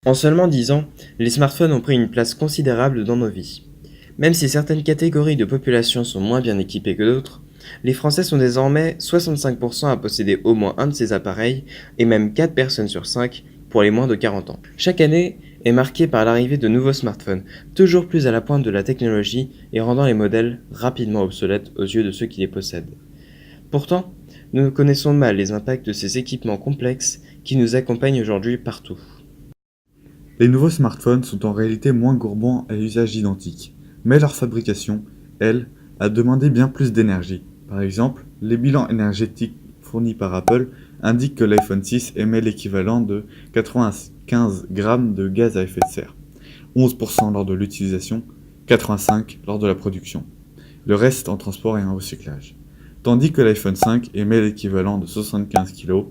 En seulement 10 ans, les smartphones ont pris une place considérable dans nos vies. Même si certaines catégories de population sont moins bien équipées que d'autres, les Français sont désormais 65% à posséder au moins un de ces appareils et même 4 personnes sur 5 pour les moins de 40 ans. Chaque année est marquée par l'arrivée de nouveaux smartphones, toujours plus à la pointe de la technologie et rendant les modèles rapidement obsolètes aux yeux de ceux qui les possèdent. Pourtant, nous connaissons mal les impacts de ces équipements complexes qui nous accompagnent aujourd'hui partout. Les nouveaux smartphones sont en réalité moins gourmands à usage identique, mais leur fabrication, elle, a demandé bien plus d'énergie. Par exemple, les bilans énergétiques fournis par Apple indiquent que l'iPhone 6 émet l'équivalent de 95 grammes de gaz à effet de serre, 11% lors de l'utilisation, 85 lors de la production. Le reste en transport et en recyclage. Tandis que l'iPhone 5 émet l'équivalent de 75 kg,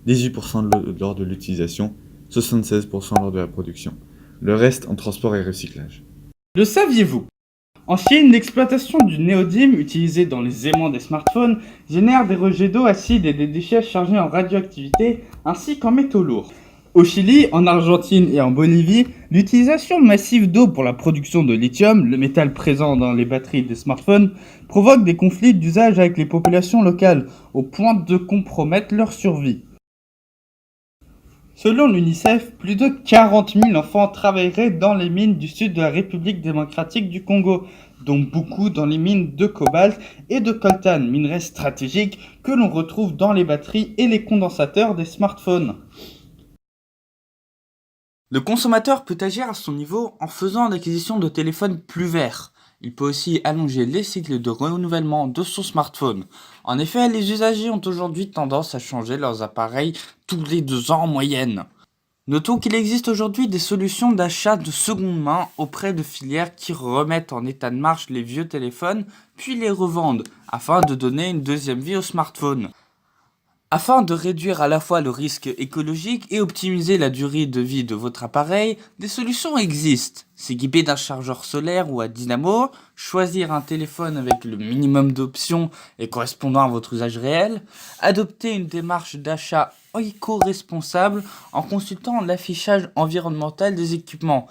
18% lors de l'utilisation, 76% lors de la production. Le reste en transport et recyclage. Le saviez-vous? En Chine, l'exploitation du néodyme utilisé dans les aimants des smartphones génère des rejets d'eau acide et des déchets chargés en radioactivité ainsi qu'en métaux lourds. Au Chili, en Argentine et en Bolivie, l'utilisation massive d'eau pour la production de lithium, le métal présent dans les batteries des smartphones, provoque des conflits d'usage avec les populations locales, au point de compromettre leur survie. Selon l'UNICEF, plus de 40 000 enfants travailleraient dans les mines du sud de la République démocratique du Congo, dont beaucoup dans les mines de cobalt et de coltan, minerais stratégiques que l'on retrouve dans les batteries et les condensateurs des smartphones. Le consommateur peut agir à son niveau en faisant l'acquisition de téléphones plus verts. Il peut aussi allonger les cycles de renouvellement de son smartphone. En effet, les usagers ont aujourd'hui tendance à changer leurs appareils tous les 2 ans en moyenne. Notons qu'il existe aujourd'hui des solutions d'achat de seconde main auprès de filières qui remettent en état de marche les vieux téléphones puis les revendent afin de donner une deuxième vie au smartphone. Afin de réduire à la fois le risque écologique et optimiser la durée de vie de votre appareil, des solutions existent. S'équiper d'un chargeur solaire ou à dynamo, choisir un téléphone avec le minimum d'options et correspondant à votre usage réel, adopter une démarche d'achat éco-responsable en consultant l'affichage environnemental des équipements.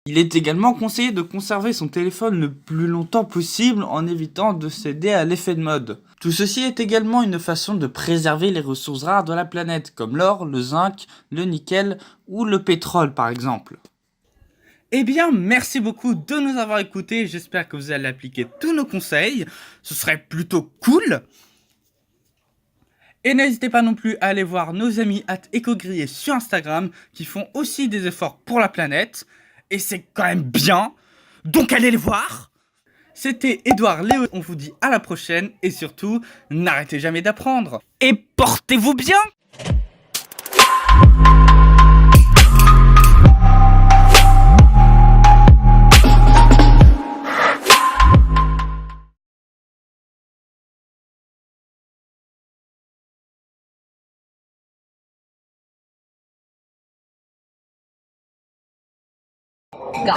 Il est également conseillé de conserver son téléphone le plus longtemps possible en évitant de céder à l'effet de mode. Tout ceci est également une façon de préserver les ressources rares de la planète, comme l'or, le zinc, le nickel ou le pétrole par exemple. Eh bien, merci beaucoup de nous avoir écoutés, j'espère que vous allez appliquer tous nos conseils, ce serait plutôt cool. Et n'hésitez pas non plus à aller voir nos amis @ecogrillé sur Instagram qui font aussi des efforts pour la planète. Et c'est quand même bien. Donc allez les voir. C'était Edouard Léo. On vous dit à la prochaine. Et surtout, n'arrêtez jamais d'apprendre. Et portez-vous bien. Go.